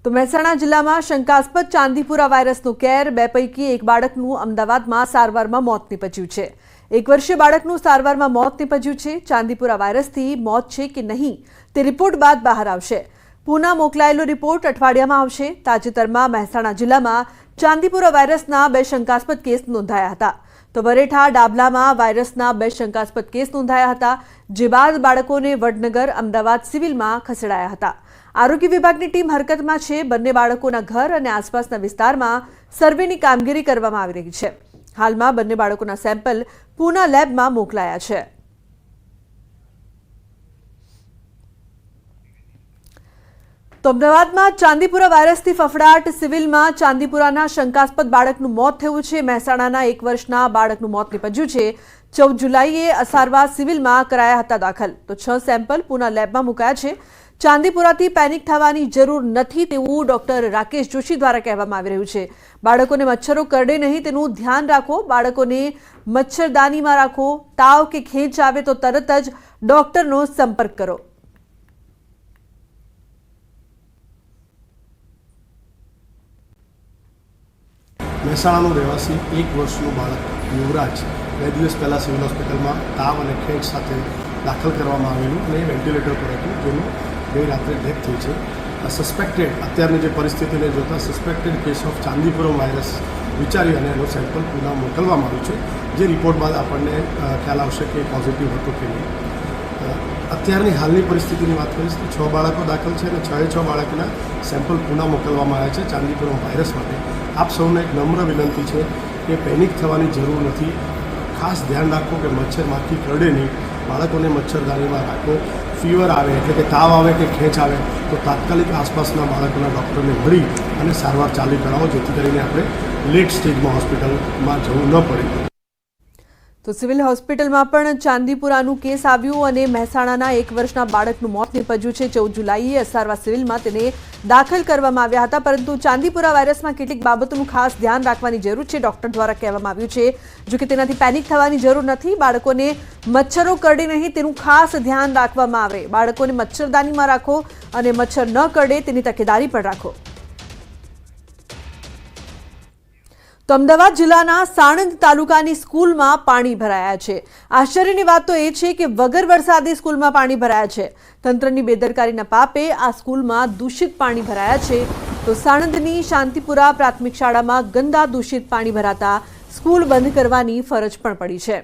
તો મહેસાણા જિલ્લામાં શંકાસ્પદ ચાંદીપુરા વાયરસનો કેર, 2 પૈકી 1 બાળકનું અમદાવાદમાં સારવારમાં મોત નીપજ્યું છે। 1 વર્ષીય બાળકનું સારવારમાં મોત નીપજ્યું છે। ચાંદીપુરા વાયરસથી મોત છે કે નહીં તે રિપોર્ટ બાદ બહાર આવશે। પુના મોકલાયેલો રિપોર્ટ અઠવાડિયામાં આવશે। તાજેતરમાં મહેસાણા જિલ્લામાં ચાંદીપુરા વાયરસના 2 શંકાસ્પદ કેસ નોંધાયા હતા। તો વરેઠા ડાબલામાં વાયરસના 2 શંકાસ્પદ કેસ નોંધાયા હતા, જે બાદ બાળકોને વડનગર અમદાવાદ સિવિલમાં ખસેડાયા હતા। આરોગ્ય વિભાગની ટીમ હરકતમાં છે। બંને બાળકોના ઘર અને આસપાસના વિસ્તારમાં સર્વેની કામગીરી કરવામાં આવી રહી છે। હાલમાં બંને બાળકોના સેમ્પલ પુના લેબમાં મોકલાયા છે। તો અમદાવાદમાં ચાંદીપુરા વાયરસથી ફફડાટ। સિવિલમાં ચાંદીપુરાના શંકાસ્પદ બાળકનું મોત થયું છે। મહેસાણાના 1 વર્ષના બાળકનું મોત નીપજ્યું છે। 14 જુલાઈએ અસારવા સિવિલમાં કરાયા હતા દાખલ। તો 6 સેમ્પલ પુના લેબમાં મુકાયા છે। ચાંદીપુરાથી પેનિક થવાની જરૂર નથી તેવું ડોક્ટર રાકેશ જોશી દ્વારા કહેવામાં આવી રહ્યું છે। બાળકોને મચ્છરો કરડે નહીં તેનું ધ્યાન રાખો। બાળકોને મચ્છરદાનીમાં રાખો। તાવ કે ખેંચ આવે તો તરત જ ડોક્ટરનો સંપર્ક કરો। મહેસાણાનો રહેવાસી 1 વર્ષનું બાળક યુવરાજ 2 દિવસ પહેલાં સિવિલ હોસ્પિટલમાં તાવ અને ખેંચ સાથે દાખલ કરવામાં આવેલું અને વેન્ટિલેટર પર હતું, જેનું ગઈ રાત્રે ડેથ થઈ છે। સસ્પેક્ટેડ અત્યારની જે પરિસ્થિતિને જોતાં suspected case of Chandipuram virus વિચારી અને એનો સેમ્પલ પુના મોકલવામાં આવ્યું છે, જે રિપોર્ટ બાદ આપણને ખ્યાલ આવશે કે પોઝિટિવ હતો કે નહીં। અત્યારની હાલની પરિસ્થિતિની વાત કરીશ તો 6 બાળકો દાખલ છે અને 6 બાળકના સેમ્પલ પુના મોકલવામાં આવ્યા છે ચાંદીપુરમ વાયરસ માટે। આપ સૌને એક નમ્ર વિનંતી છે કે પેનિક થવાની જરૂર નથી। ખાસ ધ્યાન રાખો કે મચ્છર માખી કરડે નહીં। બાળકોને મચ્છરદાનીમાં રાખો। ફીવર આવે એટલે કે તાવ આવે કે ખેંચ આવે તો તાત્કાલિક આસપાસના બાળકોના ડૉક્ટરને મળી અને સારવાર ચાલુ કરાવો, જેથી કરીને આપણે લેટ સ્ટેજમાં હોસ્પિટલમાં જવું ન પડે। તો સિવિલ હોસ્પિટલમાં પણ ચાંદીપુરાનું કેસ આવ્યું અને મહેસાણાના 1 વર્ષના બાળકનું મોત નીપજ્યું છે। 14 જુલાઈએ અસારવા સિવિલમાં તેને દાખલ કરવામાં આવ્યા હતા, પરંતુ ચાંદીપુરા વાયરસમાં કેટલીક બાબતોનું ખાસ ધ્યાન રાખવાની જરૂર છે, ડોક્ટર દ્વારા કહેવામાં આવ્યું છે। જો કે તેનાથી પેનિક થવાની જરૂર નથી। બાળકોને મચ્છરો કરડે નહીં તેનું ખાસ ધ્યાન રાખવામાં આવે। બાળકોને મચ્છરદાનીમાં રાખો અને મચ્છર ન કરડે તેની તકેદારી પણ રાખો। તો અમદાવાદ જિલ્લાના સાણંદ તાલુકાની સ્કૂલમાં પાણી ભરાયા છે। આશ્ચર્યની વાત તો એ છે કે વગર વરસાદે સ્કૂલમાં પાણી ભરાયા છે। તંત્રની બેદરકારીના પાપે આ સ્કૂલમાં દૂષિત પાણી ભરાયા છે। તો સાણંદની શાંતિપુરા પ્રાથમિક શાળામાં ગંદા દૂષિત પાણી ભરાતા સ્કૂલ બંધ કરવાની ફરજ પણ પડી છે।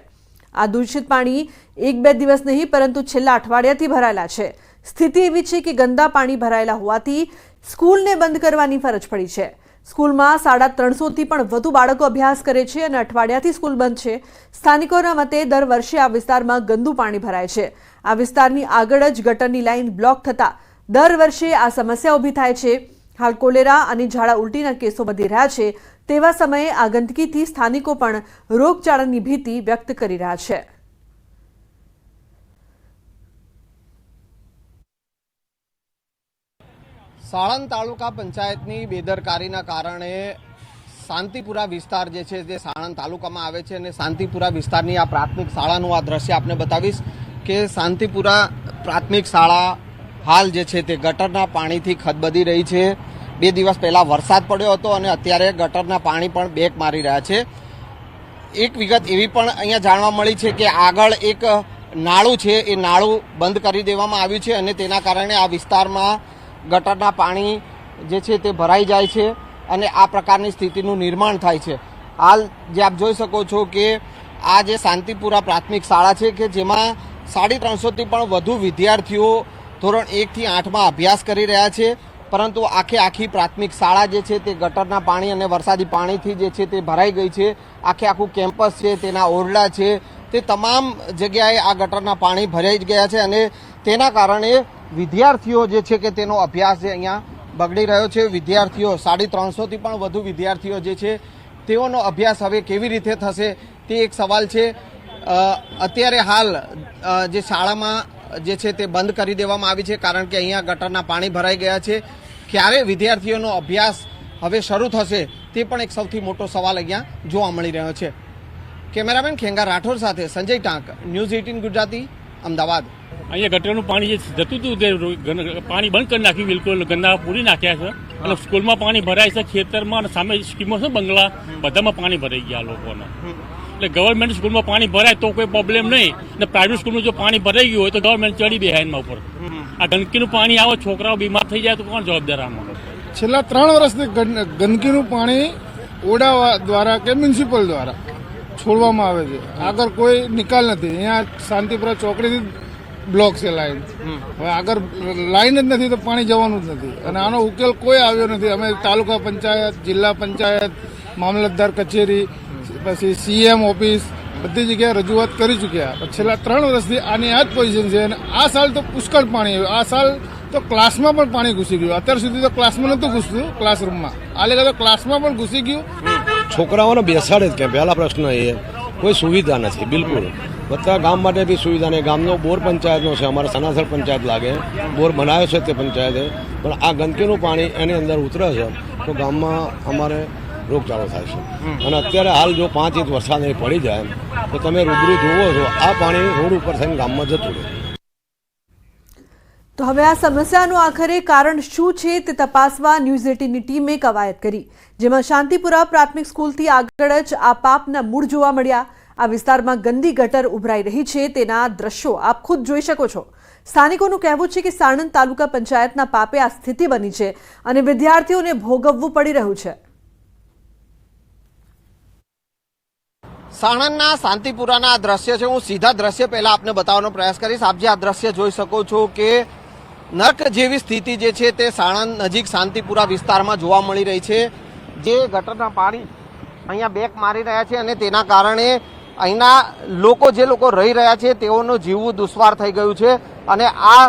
આ દૂષિત પાણી 1-2 દિવસ નહીં પરંતુ છેલ્લા અઠવાડિયાથી ભરાયેલા છે। સ્થિતિ એવી છે કે ગંદા પાણી ભરાયેલા હોવાથી સ્કૂલને બંધ કરવાની ફરજ પડી છે। સ્કૂલમાં 350થી પણ વધુ બાળકો અભ્યાસ કરે છે અને અઠવાડિયાથી સ્કૂલ બંધ છે। સ્થાનિકોના મતે દર વર્ષે આ વિસ્તારમાં ગંદુ પાણી ભરાય છે। આ વિસ્તારની આગળ જ ગટરની લાઇન બ્લોક થતાં દર વર્ષે આ સમસ્યા ઊભી થાય છે। હાલ કોલેરા અને ઝાડા ઉલટીના કેસો વધી રહ્યા છે। તેવા સમયે આ ગંદકીથી સ્થાનિકો પણ રોગચાળાની ભીતિ વ્યક્ત કરી રહ્યા છે। સાણંદ તાલુકા પંચાયતની બેદરકારીના કારણે શાંતિપુરા વિસ્તાર જે છે તે સાણંદ તાલુકામાં આવે છે અને શાંતિપુરા વિસ્તારની આ પ્રાથમિક શાળાનું આ દ્રશ્ય આપને બતાવીશ કે શાંતિપુરા પ્રાથમિક શાળા હાલ જે છે તે ગટરના પાણીથી ખદબદી રહી છે। 2 દિવસ પહેલા વરસાદ પડ્યો હતો અને અત્યારે ગટરના પાણી પણ બેક મારી રહ્યા છે। એક વિગત એવી પણ અહીંયા જાણવા મળી છે કે આગળ એક નાળું છે, એ નાળું બંધ કરી દેવામાં આવ્યું છે અને તેના કારણે આ વિસ્તારમાં ગટરના પાણી જે છે તે ભરાઈ જાય છે અને આ પ્રકારની સ્થિતિનું નિર્માણ થાય છે। હાલ જે આપ જોઈ શકો છો કે આ જે શાંતિપુરા પ્રાથમિક શાળા છે કે જેમાં 350થી પણ વધુ વિદ્યાર્થીઓ ધોરણ 1થી 8માં અભ્યાસ કરી રહ્યા છે, પરંતુ આખી પ્રાથમિક શાળા જે છે તે ગટરના પાણી અને વરસાદી પાણીથી જે છે તે ભરાઈ ગઈ છે। આખું કેમ્પસ છે, તેના ઓરડા છે, તે તમામ જગ્યાએ આ ગટરના પાણી ભરાઈ ગયા છે અને તેના કારણે વિદ્યાર્થીઓ જે છે કે તેનો અભ્યાસ જે અહીંયા બગડી રહ્યો છે। વિદ્યાર્થીઓ 350થી પણ વધુ વિદ્યાર્થીઓ જે છે તેઓનો અભ્યાસ હવે કેવી રીતે થશે તે એક સવાલ છે। અત્યારે હાલ જે શાળામાં જે છે તે બંધ કરી દેવામાં આવી છે, કારણ કે અહીંયા ગટરના પાણી ભરાઈ ગયા છે। ક્યારે વિદ્યાર્થીઓનો અભ્યાસ હવે શરૂ થશે તે પણ એક સૌથી મોટો સવાલ અહીંયા જોવા મળી રહ્યો છે। કેમેરામેન ખેંગા રાઠોડ સાથે સંજય ટાંક, ન્યૂઝ 18 ગુજરાતી, અમદાવાદ। અહીંયા ગટરનું પાણી જે જતું હતું તે પાણી બંધ કરી નાખ્યું, બિલકુલ ગંદા પૂરી નાખ્યા છે અને સ્કૂલમાં પાણી ભરાય છે, ખેતરમાં અને સામે સ્કીમો છે બંગલા બધામાં પાણી ભરાઈ ગયા લોકોને. એટલે ગવર્મેન્ટ સ્કૂલમાં પાણી ભરાય તો કોઈ પ્રોબ્લેમ નહીં, ને પ્રાઇવેટ સ્કૂલમાં જો પાણી ભરાઈ ગયું હોય તો ગવર્મેન્ટ ચડી બેહાય એના ઉપર. આ ગંદકીનું પાણી આવે, છોકરાઓ બીમાર થઈ જાય તો કોણ જવાબદાર આમાં? છેલ્લા 3 વર્ષથી ગંદકીનું પાણી ઓડા દ્વારા કે મ્યુનિસિપલ દ્વારા છોડવામાં આવે છે. આગળ કોઈ નિકાલ નથી. અહીંયા શાંતિપુરા ચોકડીથી બ્લોક છે લાઈન. હવે આગળ લાઈન જ નથી તો પાણી જવાનું જ નથી અને આનો ઉકેલ કોઈ આવ્યો નથી. અમે તાલુકા પંચાયત, જિલ્લા પંચાયત, મામલતદાર કચેરી, પછી સીએમ ઓફિસ બધી જગ્યાએ રજૂઆત કરી ચૂક્યા. છેલ્લા 3 વર્ષથી આની આ જ પોઝિશન છે અને આ સાલ તો પુષ્કળ પાણી આવ્યું. આ સાલ તો ક્લાસમાં પણ પાણી ઘૂસી ગયું. અત્યાર સુધી તો ક્લાસમાં નહોતું ઘૂસતું, ક્લાસરૂમમાં. આ લેખા તો ક્લાસમાં પણ ઘૂસી ગયું. છોકરાઓને બેસાડે જ ક્યાં? પહેલા પ્રશ્ન એ કોઈ સુવિધા નથી બિલકુલ. બધા ગામ માટે બી સુવિધા નહીં. ગામનો બોર પંચાયતનો છે, અમારે સનાસર પંચાયત લાગે, બોર બનાવ્યો છે તે પંચાયતે, પણ આ ગંદકીનું પાણી એની અંદર ઉતરે છે તો ગામમાં અમારે રોગચાળો થાય છે. અને અત્યારે હાલ જો 5 ઇંચ વરસાદ અહીં પડી જાય તો તમે રૂબરૂ જુઓ છો આ પાણી રોડ ઉપર થઈને ગામમાં જતું રહે. તો હવે આ સમસ્યાનું આખરે કારણ શું છે તે તપાસવા ન્યૂઝ 18ની ટીમે કવાયત કરી, જેમાં શાંતિપુરા પ્રાથમિક સ્કૂલથી આગળ જ આ પાપના મૂળ જોવા મળ્યા. આ વિસ્તારમાં ગંદી ગટર ઉભરાઈ રહી છે તેના દ્રશ્યો આપ ખુદ જોઈ શકો છો. સ્થાનિકોનું કહેવું છે કે સાણંદ તાલુકા પંચાયતના પાપે આ સ્થિતિ બની છે અને વિદ્યાર્થીઓને ભોગવવું પડી રહ્યું છે. સાણંદના શાંતિપુરાના આ દ્રશ્ય છે. હું સીધા દ્રશ્ય પહેલા આપને બતાવવાનો પ્રયાસ કરીશ. આપ જે આ દ્રશ્ય જોઈ શકો છો કે નર્ક જેવી સ્થિતિ જે છે તે સાણંદ નજીક શાંતિપુરા વિસ્તારમાં જોવા મળી રહી છે. જે ગટરના પાણી અહીંયા બેક મારી રહ્યા છે અને તેના કારણે અહીંના લોકો રહી રહ્યા છે તેઓનું જીવવું દુશ્વાર થઈ ગયું છે. અને આ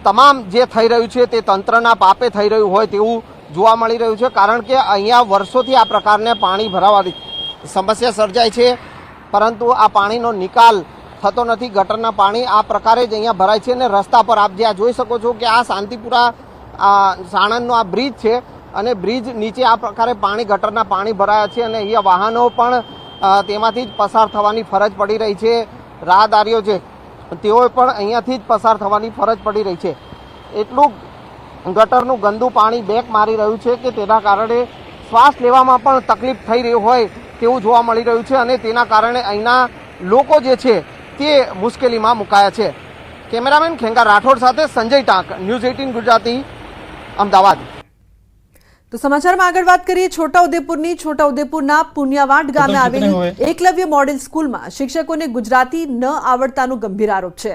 તમામ જે થઈ રહ્યું છે તે તંત્રના પાપે થઈ રહ્યું હોય તેવું જોવા મળી રહ્યું છે. કારણ કે અહીંયા વર્ષોથી આ પ્રકારને પાણી ભરાવાની સમસ્યા સર્જાય છે, પરંતુ આ પાણીનો નિકાલ થતો નથી. ગટરના પાણી આ પ્રકારે જ અહીંયા ભરાય છે અને રસ્તા પર આપ જે આ જોઈ શકો છો કે આ શાંતિપુરા સાણંદનો આ બ્રિજ છે અને બ્રિજ નીચે આ પ્રકારે ગટરના પાણી ભરાયા છે અને અહીંયા વાહનો પણ તેમાંથી જ પસાર થવાની ફરજ પડી રહી છે. રાહદારીઓ છે તેઓએ પણ અહીંયાથી જ પસાર થવાની ફરજ પડી રહી છે. એટલું ગટરનું ગંદુ પાણી બેક મારી રહ્યું છે કે તેના કારણે શ્વાસ લેવામાં પણ તકલીફ થઈ રહી હોય તેવું જોવા મળી રહ્યું છે અને તેના કારણે અહીંના લોકો જે છે તે મુશ્કેલીમાં મુકાયા છે. કેમેરામેન ખેંગા રાઠોડ સાથે સંજય ટાંક, ન્યૂઝ 18 ગુજરાતી, અમદાવાદ. તો સમાચારમાં આગળ વાત કરીએ છોટાઉદેપુરના પુનિયાવાડ ગામે આવેલી એકલવ્ય મોડેલ સ્કૂલમાં શિક્ષકોને ગુજરાતી ન આવડતાનો ગંભીર આરોપ છે.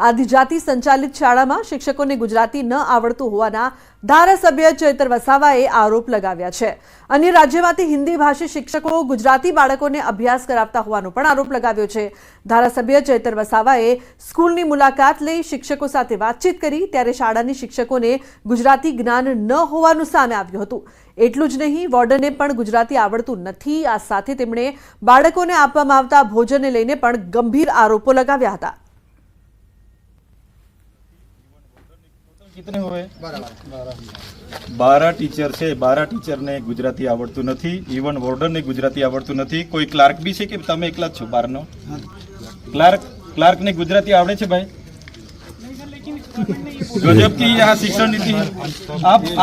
આદિજાતિ સંચાલિત શાળામાં શિક્ષકોને ગુજરાતી ન આવડતું હોવાના ધારાસભ્ય ચૈતર વસાવાએ આરોપ લગાવ્યા છે. અન્ય રાજ્યમાંથી હિન્દી ભાષી શિક્ષકો ગુજરાતી બાળકોને અભ્યાસ કરાવતા હોવાનો પણ આરોપ લગાવ્યો છે. ધારાસભ્ય ચૈતર વસાવાએ સ્કૂલની મુલાકાત લઈ શિક્ષકો સાથે વાતચીત કરી ત્યારે શાળાની શિક્ષકોને ગુજરાતી જ્ઞાન ન હોવાનું સામે આવ્યું હતું. એટલું જ નહીં, વોર્ડને પણ ગુજરાતી આવડતું નથી. આ સાથે તેમણે બાળકોને આપવામાં આવતા ભોજનને લઈને પણ ગંભીર આરોપો લગાવ્યા હતા. कितने हुए? 12 टीचर છે. 12 ટીચરને ગુજરાતી આવડતું નથી. ઇવન વોર્ડનને ગુજરાતી આવડતું નથી. કોઈ ક્લાર્ક બી છે કે તમે એકલા જ છો 12 નો? ક્લાર્કને ગુજરાતી આવડે છે ભાઈ? गजब की यहाँ शिक्षण नीति है.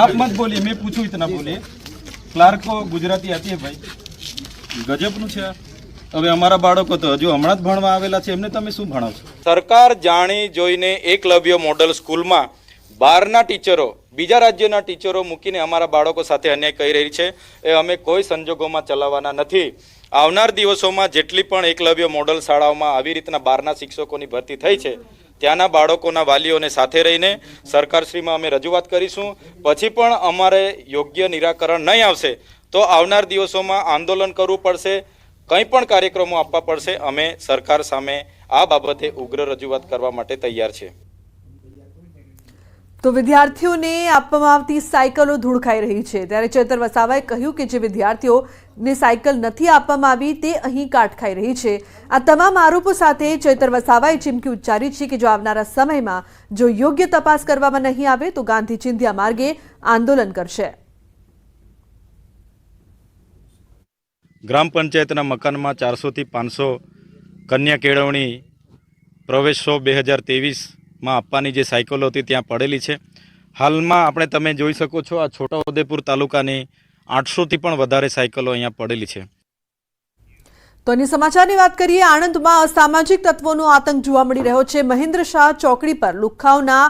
आप मत बोलिए, मैं पूछूं इतना बोलिए. क्लार्क को गुजराती आती है भाई? गजबનું છે. હવે અમારા બાળકો તો હજુ હમણાં જ ભણવા આવેલા છે, એમને તમે શું ભણાવશો? સરકાર જાણી જોઈને એકલવ્ય મોડલ સ્કૂલમાં 12ના ટીચરો, બીજા રાજ્યના ટીચરો મૂકીને અમારા બાળકો સાથે અન્યાય કરી રહી છે. એ અમે કોઈ સંજોગોમાં ચલાવવાના નથી. આવનાર દિવસોમાં જેટલી પણ એકલવ્ય મોડલ શાળાઓમાં આવી રીતના 12ના શિક્ષકોની ભરતી થઈ છે ત્યાંના બાળકોના વાલીઓને સાથે રહીને સરકારશ્રીમાં અમે રજૂઆત કરીશું. પછી પણ અમારે યોગ્ય નિરાકરણ નહીં આવશે તો આવનાર દિવસોમાં આંદોલન કરવું પડશે, કંઈ પણ કાર્યક્રમો આપવા પડશે. અમે સરકાર સામે આ બાબતે ઉગ્ર રજૂઆત કરવા માટે તૈયાર છે. તો વિદ્યાર્થીઓને આપવામાં આવતી સાયકલો ધૂળ ખાઈ રહી છે ત્યારે ચૈતર વસાવાએ કહ્યું કે જે વિદ્યાર્થીઓને સાયકલ નથી આપવામાં આવી તે અહીં કાટ ખાઈ રહી છે. આ તમામ આરોપો સાથે ચૈતર વસાવાએ ચીમકી ઉચ્ચારી છે કે જો આવનારા સમયમાં જો યોગ્ય તપાસ કરવામાં નહીં આવે તો ગાંધી ચિંધ્યા માર્ગે આંદોલન કરશે. ગ્રામ પંચાયતના મકાનમાં 400 થી 500 કન્યા કેળવણી પ્રવેશોત્સવ 2023માં આપવાની જે સાયકલો હતી ત્યાં પડેલી છે. હાલમાં આપણે તમે જોઈ શકો છો આ છોટાઉદેપુર તાલુકાની 800થી પણ વધારે સાયકલો અહીંયા પડેલી છે. તો અન્ય સમાચારની વાત કરીએ. આણંદમાં અસામાજિક તત્વોનો આતંક જોવા મળી રહ્યો છે. મહેન્દ્ર શાહ ચોકડી પર લુખ્ખાઓના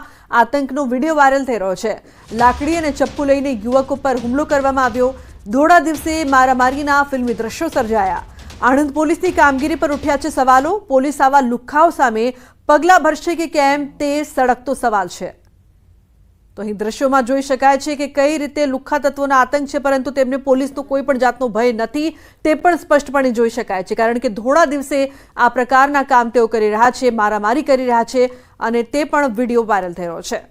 આતંકનો વિડીયો વાયરલ થઈ રહ્યો છે. લાકડી અને ચપ્પુ લઈને યુવકો પર હુમલો કરવામાં આવ્યો. ધોળા દિવસે મારામારીના ફિલ્મી દ્રશ્યો સર્જાયા. આણંદ પોલીસની કામગીરી પર ઉઠ્યા છે સવાલો. પોલીસ આવા લુખ્ખાઓ સામે પગલાં ભરશે કે કેમ તે સળગતો સવાલ છે. તો અહીં દ્રશ્યોમાં જોઈ શકાય છે કે કઈ રીતે લુખ્ખા તત્વોના આતંક છે, પરંતુ તેમને પોલીસનો કોઈ પણ જાતનો ભય નથી તે પણ સ્પષ્ટપણે જોઈ શકાય છે. કારણ કે ધોળા દિવસે આ પ્રકારના કામ તેઓ કરી રહ્યા છે, મારામારી કરી રહ્યા છે અને તે પણ વિડીયો વાયરલ થઈ રહ્યો છે.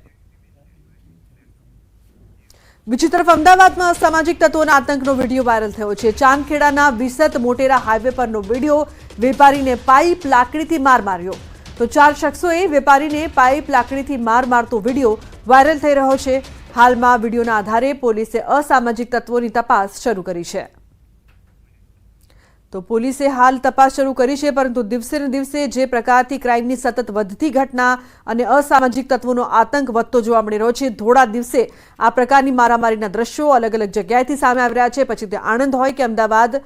બીજી તરફ અમદાવાદમાં અસામાજિક તત્વોના આતંકનો વિડીયો વાયરલ થયો છે. ચાંદખેડાના વિસત મોટેરા હાઈવે પરનો વિડીયો. વેપારીને પાઇપ લાકડીથી માર માર્યો. તો 4 શખ્સોએ વેપારીને પાઇપ લાકડીથી માર મારતો વિડીયો વાયરલ થઈ રહ્યો છે. હાલમાં વિડીયોના આધારે પોલીસે અસામાજિક તત્વોની તપાસ શરૂ કરી છે. તો પોલીસે હાલ તપાસ શરૂ કરી છે, પરંતુ દિવસે ને દિવસે જે પ્રકારથી ક્રાઇમની સતત વધતી ઘટના અને અસામાજિક તત્વોનો આતંક વધતો જોવા મળી રહ્યો છે. ધોળા દિવસે આ પ્રકારની મારામારીના દ્રશ્યો અલગ અલગ જગ્યાએથી સામે આવી રહ્યા છે. પછી તે આણંદ હોય કે અમદાવાદ.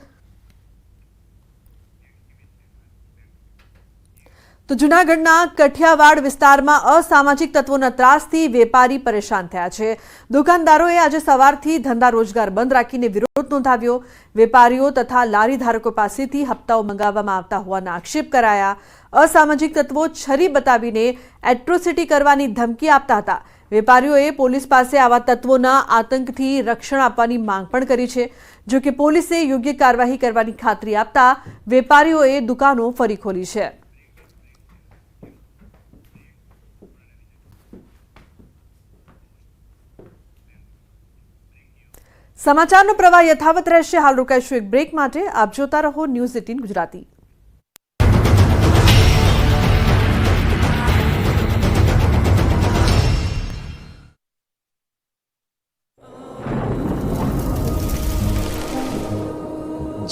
તો જૂનાગઢના કઠિયાવાડ વિસ્તારમાં અસામાજિક તત્વોના ત્રાસથી વેપારી પરેશાન થયા છે. દુકાનદારોએ આજે સવારથી ધંધા રોજગાર બંધ રાખીને વિરોધ નોંધાવ્યો. વેપારીઓ તથા લારી ધારકો પાસેથી હપ્તાઓ મંગાવવામાં આવતા હોવાના આક્ષેપ કરાયા. અસામાજિક તત્વો છરી બતાવીને એટ્રોસિટી કરવાની ધમકી આપતા હતા. વેપારીઓએ પોલીસ પાસે આવા તત્વોના આતંકથી રક્ષણ આપવાની માંગ પણ કરી છે. જો કે પોલીસે યોગ્ય કાર્યવાહી કરવાની ખાતરી આપતા વેપારીઓએ દુકાનો ફરી ખોલી છે. સમાચારનો પ્રવાહ યથાવત રહેશે. હાલ રોકાઈશું એક બ્રેક માટે. આપ જોતા રહો ન્યૂઝ 18 ગુજરાતી.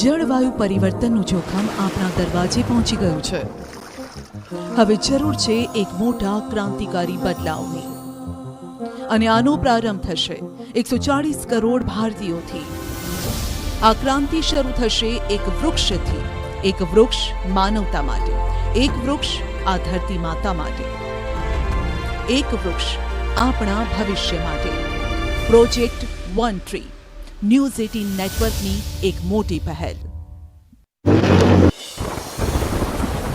જળવાયુ પરિવર્તનનું જોખમ આપણા દરવાજે પહોંચી ગયું છે. હવે જરૂર છે એક મોટા ક્રાંતિકારી બદલાવની, અને આનો પ્રારંભ થશે 140 કરોડ ભારતીયોથી. આ ક્રાંતિ શરૂ થશે એક વૃક્ષથી. એક વૃક્ષ માનવતા માટે, એક વૃક્ષ આ ધરતી માતા માટે, એક વૃક્ષ આપણા ભવિષ્ય માટે. પ્રોજેક્ટ વન ટ્રી, ન્યૂઝ 18 નેટવર્કની એક મોટી પહેલ.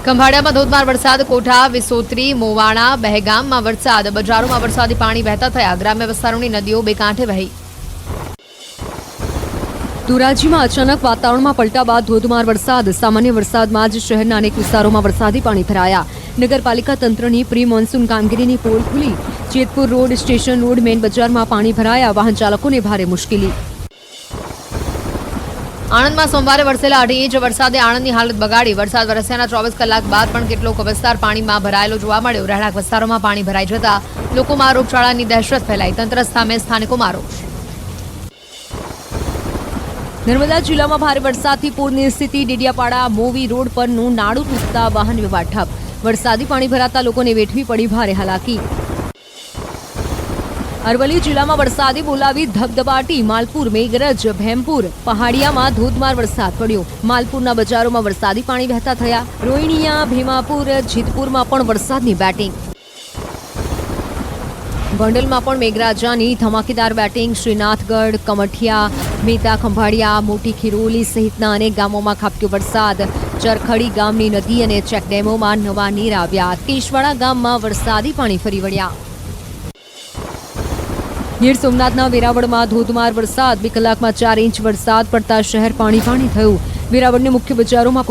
ખંભાળિયામાં ધોધમાર વરસાદ. કોઠા, વિસોત્રી, મોવાણા, બહેગામમાં વરસાદ. બજારોમાં વરસાદી પાણી વહેતા થયા. ગ્રામ્ય વિસ્તારોની નદીઓ બે કાંઠે વહી. ધોરાજીમાં અચાનક વાતાવરણમાં પલટા બાદ ધોધમાર વરસાદ. સામાન્ય વરસાદમાં જ શહેરના અનેક વિસ્તારોમાં વરસાદી પાણી ભરાયા. નગરપાલિકા તંત્રની પ્રી મોન્સૂન કામગીરીની પોલ ખુલી. Jetpur road, station road, main બજારમાં પાણી ભરાયા. વાહન ચાલકોને ભારે મુશ્કેલી. આણંદમાં સોમવારે વરસેલા 2.5 ઇંચ વરસાદે આણંદની હાલત બગાડી. વરસાદ વરસ્યાના 24 કલાક બાદ પણ કેટલોક વિસ્તાર પાણીમાં ભરાયેલો જોવા મળ્યો. રહેણાંક વિસ્તારોમાં પાણી ભરાઈ જતા લોકોમાં રોગચાળાની દહેશત ફેલાઈ. તંત્ર સામે સ્થાનિકોમાં રોષ. નર્મદા જિલ્લામાં ભારે વરસાદથી પૂરની સ્થિતિ. ડેડિયાપાડા મોવી રોડ પરનું નાળું તૂટતા વાહન વ્યવહાર ઠપ. વરસાદી પાણી ભરાતા લોકોને વેઠવી પડી ભારે હાલાકી. અરવલ્લી જિલ્લામાં વરસાદે બોલાવી ધબધબાટી. માલપુર, મેઘરજ, ભેમપુર, પહાડિયામાં ધોધમાર વરસાદ પડ્યો. માલપુરના બજારોમાં વરસાદી પાણી વહેતા થયા. રોહિણીયા, ભીમાપુર, જીતપુરમાં પણ વરસાદની બેટિંગ. ગોંડલમાં પણ મેઘરાજાની ધમાકેદાર બેટિંગ. શ્રીનાથગઢ, કમઠિયા, મેતા, ખંભાળિયા, મોટી ખીરોલી સહિતના અનેક ગામોમાં ખાબક્યો વરસાદ. ચરખડી ગામની નદી અને ચેકડેમોમાં નવા નીર આવ્યા. કેશવાડા ગામમાં વરસાદી પાણી ફરી વળ્યા. ગીર સોમનાથના વેરાવળમાં ધોધમાર વરસાદ. 2 કલાકમાં 4 ઇંચ વરસાદ પડતા શહેર પાણી થયું. વેરાવળની મુખ્ય બજારોમાં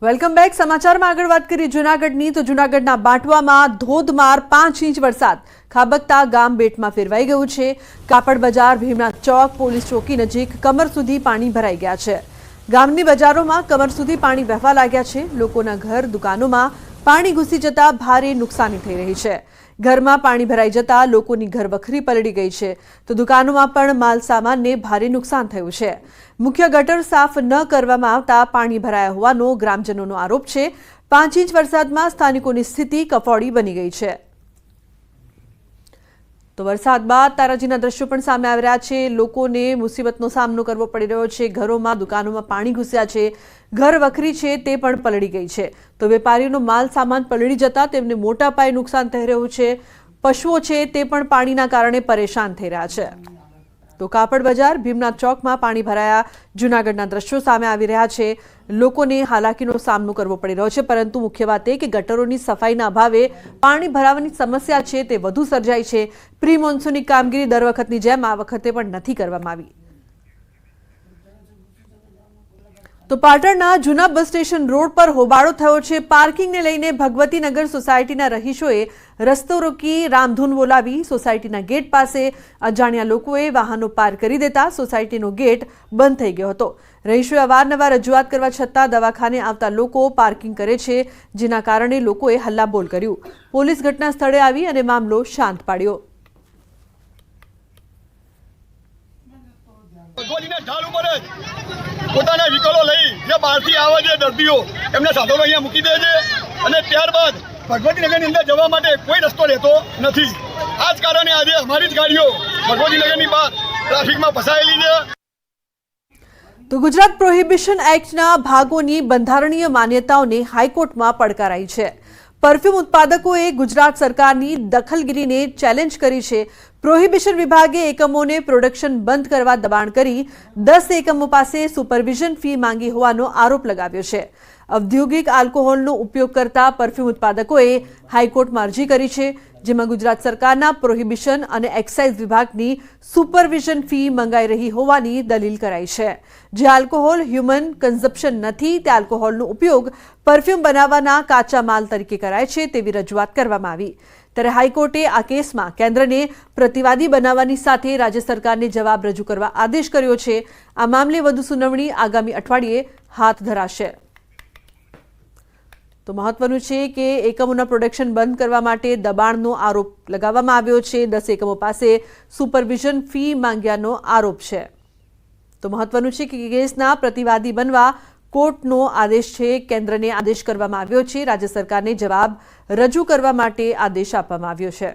વેલકમ બેક. સમાચારમાં આગળ વાત કરીએ જૂનાગઢની. તો જૂનાગઢના બાંટવામાં ધોધમાર 5 ઇંચ વરસાદ ખાબકતા ગામ બેટમાં ફેરવાઈ ગયું છે. કાપડ બજાર, ભીમનાથ ચોક, પોલીસ ચોકી નજીક કમર સુધી પાણી ભરાઈ ગયા છે. ગામની બજારોમાં કમર સુધી પાણી વહેવા લાગ્યા છે. લોકોના ઘર, દુકાનોમાં પાણી ઘૂસી જતા ભારે નુકસાની થઈ રહી છે। ઘરમાં પાણી ભરાઈ જતા લોકોની ઘરવખરી પલળી ગઈ છે તો દુકાનોમાં પણ માલ સામાનને ભારે નુકસાન થયું છે। મુખ્ય ગટર સાફ ન કરવામાં આવતા પાણી ભરાયા હોવાનો ગ્રામજનોનો આરોપ છે। 5 ઇંચ વરસાદમાં સ્થાનિકોની સ્થિતિ કફોડી બની ગઈ છે। તો વરસાદ બાદ તારાજીના દ્રશ્યો પણ સામે આવી રહ્યા છે। લોકોને મુસીબતનો સામનો કરવો પડી રહ્યો છે। ઘરોમાં દુકાનોમાં પાણી ઘૂસ્યા છે, ઘર વખરી છે તે પણ પલળી ગઈ છે તો વેપારીઓનો માલ સામાન પલળી જતા તેમને મોટા પાયે નુકસાન થઈ રહ્યું છે। પશુઓ છે તે પણ પાણીના કારણે પરેશાન થઈ રહ્યા છે। તો કાપડ બજાર ભીમનાથ ચોકમાં પાણી ભરાયા જૂનાગઢના દ્રશ્યો સામે આવી રહ્યા છે। લોકોને હાલાકીનો સામનો કરવો પડી રહ્યો છે પરંતુ મુખ્ય વાત એ કે ગટરોની સફાઈના અભાવે પાણી ભરાવાની સમસ્યા છે તે વધુ સર્જાઈ છે। પ્રી મોન્સૂનની કામગીરી દર વખતની જેમ આ વખતે પણ નથી કરવામાં આવી। તો પાટણના જૂના બસ સ્ટેશન રોડ પર હોબાળો થયો છે। પાર્કિંગને લઈને ભગવતીનગર સોસાયટીના રહીશોએ રસ્તો રોકી રામધૂન બોલાવી સોસાયટીના ગેટ પાસે અજાણ્યા લોકોએ વાહનો પાર્ક કરી દેતા સોસાયટીનો ગેટ બંધ થઈ ગયો હતો। રહીશોએ અવારનવાર રજૂઆત કરવા છતાં દવાખાને આવતા લોકો પાર્કિંગ કરે છે જેના કારણે લોકોએ હલ્લાબોલ કર્યું। પોલીસ ઘટના સ્થળે આવી અને મામલો શાંત પાડ્યો। પોતાના વ્હીકલો લઈ જે બહારથી આવે છે દર્દીઓ એમને સાધનો અહીંયા મૂકી દે છે અને ત્યારબાદ ભગવતીનગરની અંદર જવા માટે કોઈ રસ્તો રહેતો નથી। આ જ કારણે આજે અમારી જ ગાડીઓ ભગવતીનગરની બહાર ટ્રાફિકમાં ફસાયેલી છે। તો ગુજરાત પ્રોહિબિશન એક્ટના ભાગોની બંધારણીય માન્યતાઓને હાઈકોર્ટમાં પડકારાઈ છે। પરફ્યુમ ઉત્પાદકોએ ગુજરાત સરકારની દખલગીરીને ચેલેન્જ કરી છે। પ્રોહિબિશન વિભાગે એકમોને પ્રોડક્શન બંધ કરવા દબાણ કરી 10 એકમો પાસે સુપરવિઝન ફી માંગી હોવાનો આરોપ લગાવ્યો છે। ઔદ્યોગિક આલ્કોહોલનો ઉપયોગ કરતા પરફ્યુમ ઉત્પાદકોએ હાઈકોર્ટમાં અરજી કરી છે જેમાં ગુજરાત સરકારના પ્રોહિબિશન અને એક્સાઇઝ વિભાગની સુપરવિઝન ફી મંગાઈ રહી હોવાની દલીલ કરાઈ છે। જે આલ્કોહોલ હ્યુમન કન્ઝમ્પશન નથી તે આલ્કોહોલનો ઉપયોગ પરફ્યુમ બનાવવાના કાચા માલ તરીકે કરાય છે તેવી રજૂઆત કરવામાં આવી। ત્યારે હાઈકોર્ટે આ કેસમાં કેન્દ્રને પ્રતિવાદી બનાવવાની સાથે રાજ્ય સરકારને જવાબ રજૂ કરવા આદેશ કર્યો છે। આ મામલે વધુ સુનાવણી આગામી અઠવાડિયે હાથ ધરાશે। તો મહત્વનું છે કે એકમોના પ્રોડક્શન બંધ કરવા માટે દબાણનો આરોપ લગાવવામાં આવ્યો છે। 10 એકમો પાસે સુપરવિઝન ફી માંગ્યાનો આરોપ છે। તો મહત્વનું છે કે કેસના પ્રતિવાદી બનવા કોર્ટનો આદેશ છે। કેન્દ્રને આદેશ કરવામાં આવ્યો છે। રાજ્ય સરકારને જવાબ રજૂ કરવા માટે આદેશ આપવામાં આવ્યો છે।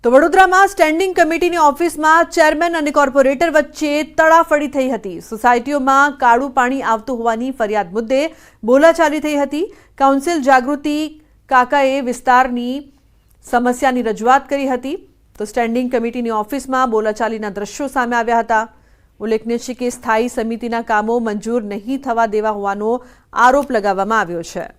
તો વડોદરામાં સ્ટેન્ડિંગ કમિટીની ઓફિસમાં ચેરમેન અને કોર્પોરેટર વચ્ચે તડાફડી થઈ હતી। સોસાયટીઓમાં કાળું પાણી આવતું હોવાની ફરિયાદ મુદ્દે બોલાચાલી થઈ હતી। કાઉન્સિલ જાગૃતિ કાકાએ વિસ્તારની સમસ્યાની રજૂઆત કરી હતી। તો સ્ટેન્ડિંગ કમિટીની ઓફિસમાં બોલાચાલીના દ્રશ્યો સામે આવ્યા હતા। ઉલ્લેખનીય છે કે સ્થાયી સમિતિના કામો મંજૂર નહીં થવા દેવા હોવાનો આરોપ લગાવવામાં આવ્યો છે।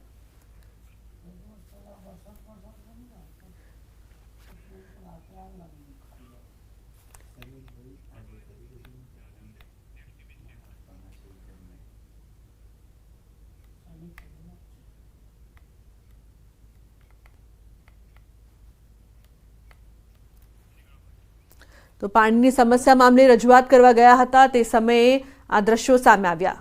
તો પાણીની સમસ્યા મામલે રજૂઆત કરવા ગયા હતા તે સમયે આ દ્રશ્યો સામે આવ્યા।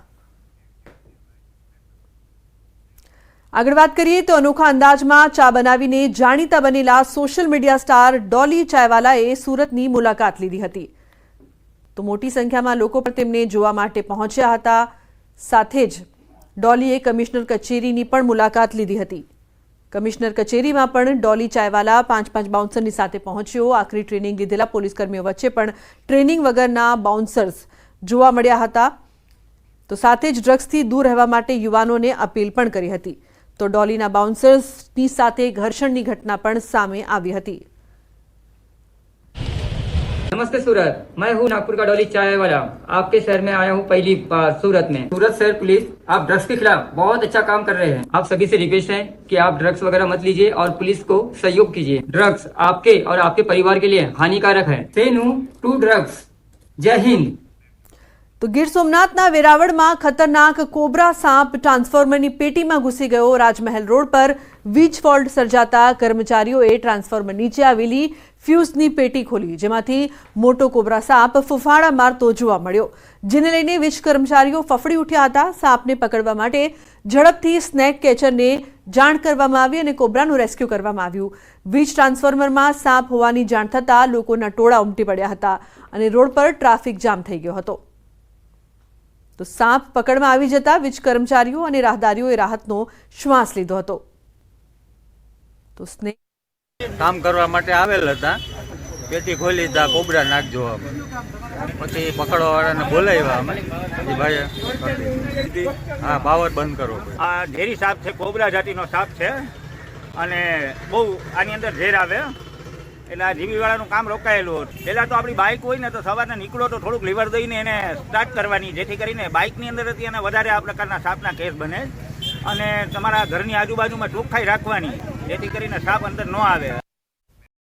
આગળ વાત કરીએ તો અનોખા અંદાજમાં ચા બનાવીને જાણીતા બનેલા સોશિયલ મીડિયા સ્ટાર ડોલી ચાયવાલાએ સુરતની મુલાકાત લીધી હતી। તો મોટી સંખ્યામાં લોકો પણ તેમને જોવા માટે પહોંચ્યા હતા। સાથે જ ડોલીએ કમિશનર કચેરીની પણ મુલાકાત લીધી હતી। કમિશનર કચેરીમાં પણ ડોલી ચાયવાલા 5 બાઉન્સરની સાથે પહોંચ્યો। આખરી ટ્રેનિંગ લીધેલા પોલીસકર્મીઓ વચ્ચે પણ ટ્રેનિંગ વગરના બાઉન્સર્સ જોવા મળ્યા હતા। તો સાથે જ ડ્રગ્સથી દૂર રહેવા માટે યુવાનોને અપીલ પણ કરી હતી। તો ડોલીના બાઉન્સર્સની સાથે ઘર્ષણની ઘટના પણ સામે આવી હતી। नमस्ते सूरत, मैं हूँ नागपुर का डॉली चाय वाला। आपके शहर में आया हूँ पहली बार सूरत में। सूरत शहर पुलिस आप ड्रग्स के खिलाफ बहुत अच्छा काम कर रहे हैं। आप सभी से रिक्वेस्ट है कि आप ड्रग्स वगैरह मत लीजिए और पुलिस को सहयोग कीजिए। ड्रग्स आपके और आपके परिवार के लिए हानिकारक है। से नो टू ड्रग्स। जय हिंद। તો ગીર સોમનાથના વેરાવળમાં ખતરનાક કોબરા સાપ ટ્રાન્સફોર્મરની પેટીમાં ઘૂસી ગયો। રાજમહેલ રોડ પર વીજ ફોલ્ટ સર્જાતા કર્મચારીઓએ ટ્રાન્સફોર્મર નીચે આવેલી ફ્યુઝની પેટી ખોલી, જેમાંથી મોટો કોબરા સાપ ફૂફાડા મારતો જોવા મળ્યો, જેને લઈને વીજ કર્મચારીઓ ફફડી ઉઠ્યા હતા. સાપને પકડવા માટે ઝડપથી સ્નેક કેચરને જાણ કરવામાં આવી અને કોબરાનું રેસ્ક્યુ કરવામાં આવ્યું. વીજ ટ્રાન્સફોર્મરમાં સાપ હોવાની જાણ થતાં લોકોના ટોળા ઉમટી પડ્યા હતા અને રોડ પર ટ્રાફિક જામ થઈ ગયો હતો. તો સાપ પકડમાં આવી જતા વીજ કર્મચારીઓ અને રાહદારીઓએ રાહતનો શ્વાસ લીધો હતો. તો સ્નેક કામ કરવા માટે આવેલ હતા, પેટી ખોલી તા કોબરા નાખ જોવા, પછી પકડવા વાળાને બોલાવ્યા અમે, ભાઈ હા પાવર બંધ કરો. આ ઝેરી સાપ છે, કોબરા જાતિનો સાપ છે અને બહુ આની અંદર ઝેર આવે, એટલે આ જીવીવાળાનું કામ રોકાયેલું. પહેલાં તો આપણી બાઇક હોય ને તો સવારે નીકળો તો થોડુંક લીવર દઈને એને સ્ટાર્ટ કરવાની, જેથી કરીને બાઇકની અંદર હતી અને વધારે આ પ્રકારના સાપના કેસ બને. અને તમારા ઘરની આજુબાજુમાં ચોખ્ખાઈ રાખવાની, જેથી કરીને સાપ અંદર ન આવે.